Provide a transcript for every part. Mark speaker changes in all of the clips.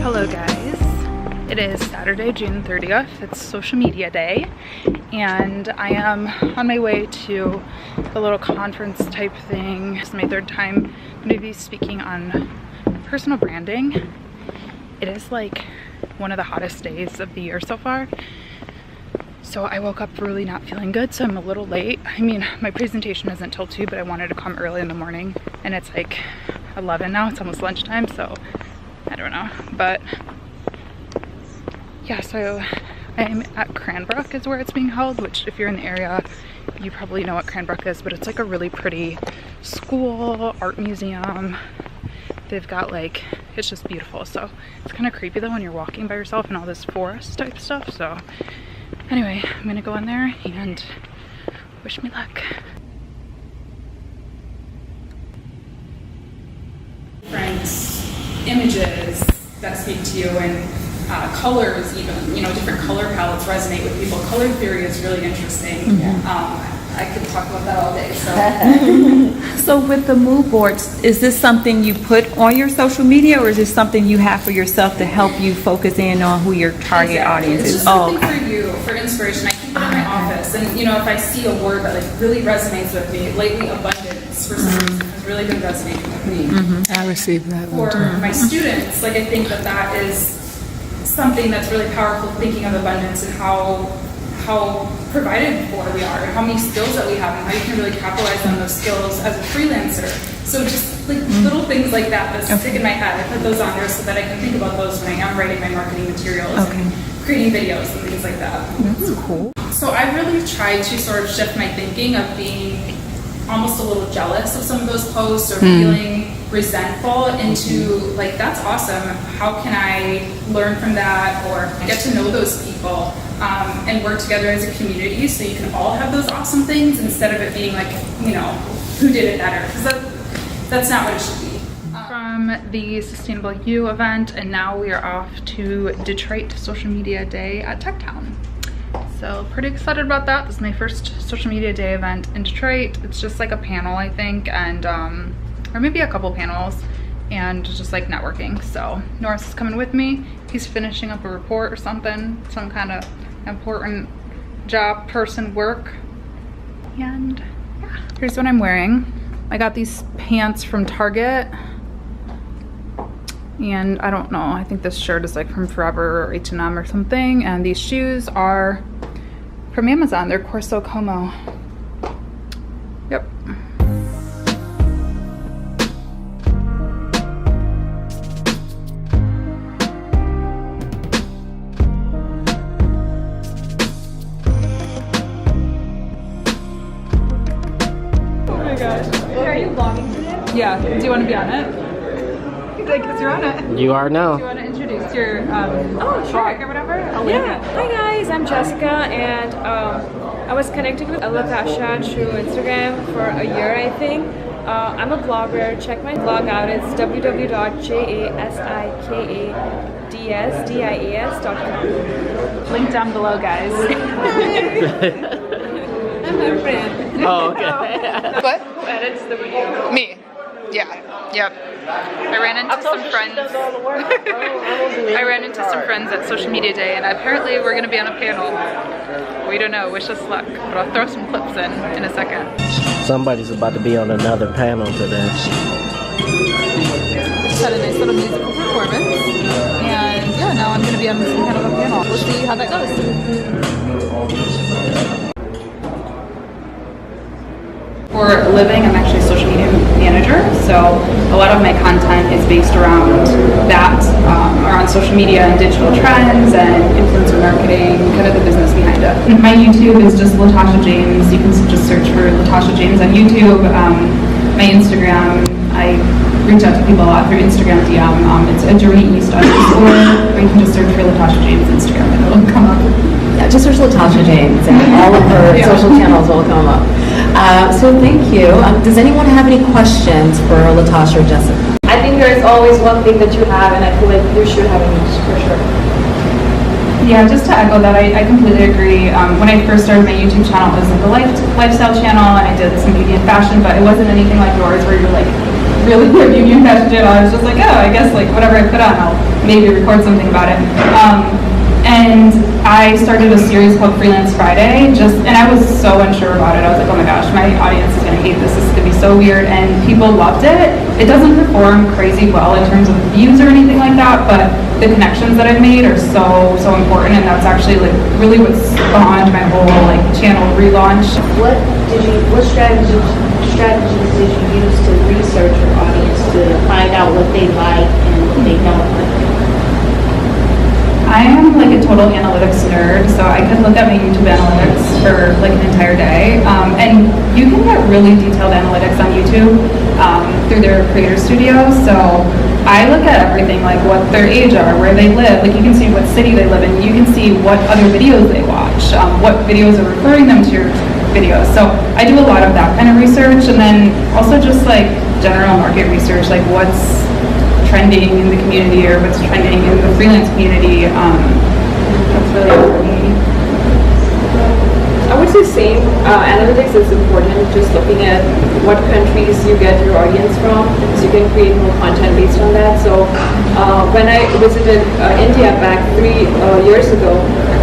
Speaker 1: Hello guys, it is Saturday, June 30th. It's social media day and I am on my way to a little conference type thing. It's my third time I'm going to be speaking on personal branding. It is like one of the hottest days of the year so far. So I woke up really not feeling good, so I'm a little late. I mean, my presentation isn't till 2, but I wanted to come early in the morning and it's like 11 now. It's almost lunchtime, so I don't know. But yeah, so I'm at Cranbrook is where it's being held, which if you're in the area, you probably know what Cranbrook is, but it's like a really pretty school, art museum. They've got like, it's just beautiful. So it's kind of creepy though when you're walking by yourself and all this forest type stuff. So anyway, I'm gonna go in there and wish me luck. Different images that speak to you and colors even, you know, different color palettes resonate with people. Color theory is really interesting. I could talk about that all day.
Speaker 2: So with the mood boards, is this something you put on your social media or is this something you have for yourself to help you focus in on who your target audience is?
Speaker 1: It's just something for you, for inspiration. I keep it in my office and you know, if I see a word that like really resonates with me, lately abundance for some reason has really been resonating with me.
Speaker 3: I received that
Speaker 1: For my students, like I think that that is something that's really powerful, thinking of abundance and how provided for we are and how many skills that we have and how you can really capitalize on those skills as a freelancer. So just like little things like that stick in my head. I put those on there so that I can think about those when I am writing my marketing materials and creating videos and things like that.
Speaker 2: That's cool.
Speaker 1: So I really tried to sort of shift my thinking of being almost a little jealous of some of those posts or feeling resentful into like, that's awesome. How can I learn from that or get to know those people and work together as a community so you can all have those awesome things instead of it being like, you know, who did it better? Because that's not what it should be. From the Sustainable You event, and now we are off to Detroit Social Media Day at TechTown. So pretty excited about that. This is my first social media day event in Detroit. It's just like a panel, I think, and or maybe a couple panels and just like networking. So Norris is coming with me. He's finishing up a report or something, some kind of important job person work. And yeah, here's what I'm wearing. I got these pants from Target. And I don't know, I think this shirt is like from Forever or H&M or something. And these shoes are from Amazon. They're Corso Como. Yep. Oh my gosh. Are you vlogging today? Yeah. Do you want to be on it? Because you're on it.
Speaker 4: You are now.
Speaker 1: Do you want to introduce your
Speaker 5: sure.
Speaker 1: or whatever?
Speaker 5: Yeah. Hi guys, I'm Jessica and I was connected with Latasha through Instagram for a year, I think. I'm a blogger. Check my blog out. It's www.jasikadsdias.com.
Speaker 1: Link down below, guys.
Speaker 5: I'm her friend.
Speaker 4: Oh, okay.
Speaker 1: What?
Speaker 5: Who edits the video?
Speaker 1: Me. Yeah. Yep. I ran into some friends. I ran into some friends at Social Media Day, and apparently we're going to be on a panel. We don't know. Wish us luck. But I'll throw some clips in a second.
Speaker 4: Somebody's about to be on another panel today.
Speaker 1: Just had a nice little musical performance, and yeah, now I'm going to be on some kind of a panel. We'll see how that goes. For a living, I'm actually a social media manager, so a lot of my content is based around that, around social media and digital trends and influencer marketing, kind of the business behind it. My YouTube is just Latasha James. You can just search for Latasha James on YouTube. My Instagram, I reach out to people a lot through Instagram DM. It's @journey_, or you can just search for Latasha James Instagram and it'll come up.
Speaker 6: Yeah, just search Latasha James and all of her social channels will come up. So thank you. Does anyone have any questions for Latasha or Jessica?
Speaker 5: I think there is always one thing that you have, and I feel like you should have an each for sure.
Speaker 1: Yeah, just to echo that, I completely agree. When I first started my YouTube channel, it was like a lifestyle channel, and I did some beauty and fashion, but it wasn't anything like yours where you're like really good beauty and fashion channel. I was just like, oh, I guess like whatever I put on, I'll maybe record something about it. And I started a series called Freelance Friday, and I was so unsure about it. I was like, oh my gosh, my audience is gonna hate this. This is gonna be so weird, and people loved it. It doesn't perform crazy well in terms of views or anything like that, but the connections that I've made are so important, and that's actually like really what spawned my whole like channel relaunch.
Speaker 3: What strategies did you use to research your audience to find out what they like and what they don't like?
Speaker 1: I am like a total analytics nerd, so I could look at my YouTube analytics for like an entire day. And you can get really detailed analytics on YouTube through their creator studio. So I look at everything, like what their age are, where they live. Like you can see what city they live in. You can see what other videos they watch, what videos are referring them to your videos. So I do a lot of that kind of research, and then also just like general market research, like what's trending in the community or what's trending in the freelance community. That's really it for me.
Speaker 5: I would say same. Analytics is important. Just looking at what countries you get your audience from, so you can create more content based on that. So when I visited India back 3 years ago,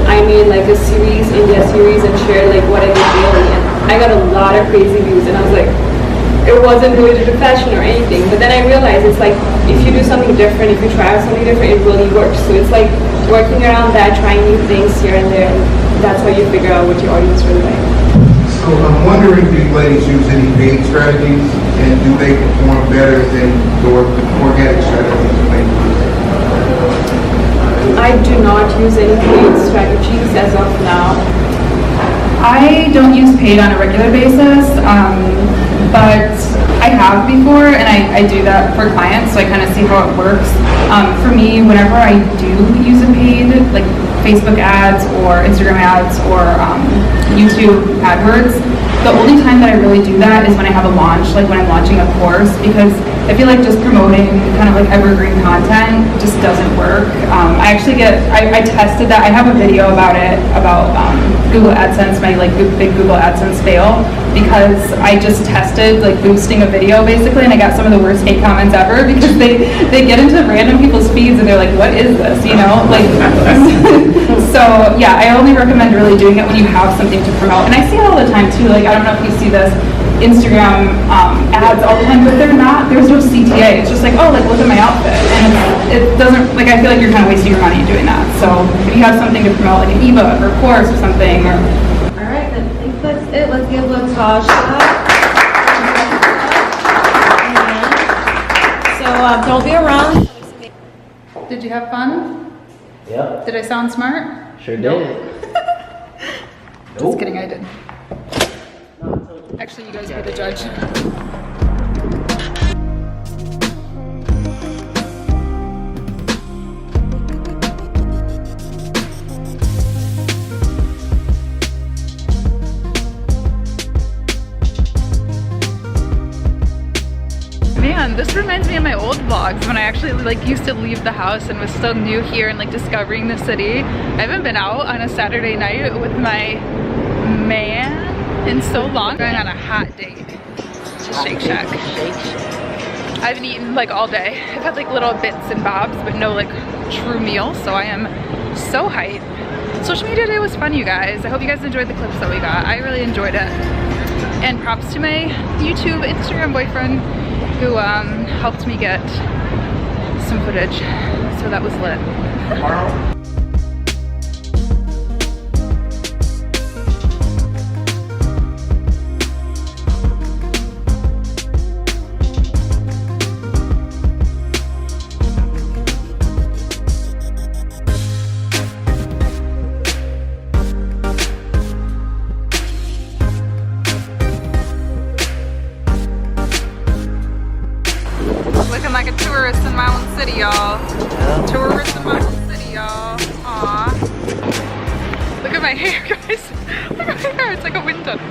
Speaker 5: I made like a series, India series, and shared like what I did daily, and I got a lot of crazy views, and I was like, it wasn't related to fashion or anything. But then I realized it's like if you do something different, if you try out something different, it really works. So it's like working around that, trying new things here and there, and that's how you figure out what your audience really like.
Speaker 7: So I'm wondering, do you ladies use any paid strategies, and do they perform better than your organic strategies to make money?
Speaker 5: I do not use any paid strategies as of now.
Speaker 1: I don't use paid on a regular basis, but I have before, and I do that for clients, so I kind of see how it works. For me, whenever I do use a paid, like Facebook ads or Instagram ads or YouTube AdWords, the only time that I really do that is when I have a launch, like when I'm launching a course, because I feel like just promoting kind of like evergreen content just doesn't work. I actually I tested that. I have a video about it, about Google AdSense, my like big Google AdSense fail, because I just tested like boosting a video basically, and I got some of the worst hate comments ever, because they get into random people's feeds and they're like, what is this, you know? Like, so yeah, I only recommend really doing it when you have something to promote. And I see it all the time too, like I don't know if you see this, Instagram ads all the time, but there's no CTA. It's just like, oh, like look at my outfit, and it doesn't, like I feel like you're kind of wasting your money doing that. So if you have something to promote, like an ebook or course or something, or
Speaker 3: All right, then I think that's it. Let's give Latasha. So don't be around.
Speaker 1: did you have fun?
Speaker 4: Yep,
Speaker 1: Did I sound smart?
Speaker 4: sure did.
Speaker 1: Just kidding, I did. Actually, you guys be the judge. Man, this reminds me of my old vlogs when I actually like used to leave the house and was still new here and like discovering the city. I haven't been out on a Saturday night with my man in so long. Going on a hot date to Shake Shack. I haven't eaten like all day. I've had like little bits and bobs, but no like true meal, so I am so hyped. Social media day was fun, you guys. I hope you guys enjoyed the clips that we got. I really enjoyed it. And props to my YouTube, Instagram boyfriend who helped me get some footage. So that was lit. Looking like a tourist in my own city, y'all. Tourist in my own city, y'all. Aw. Look at my hair, guys. Look at my hair, it's like a wind tunnel.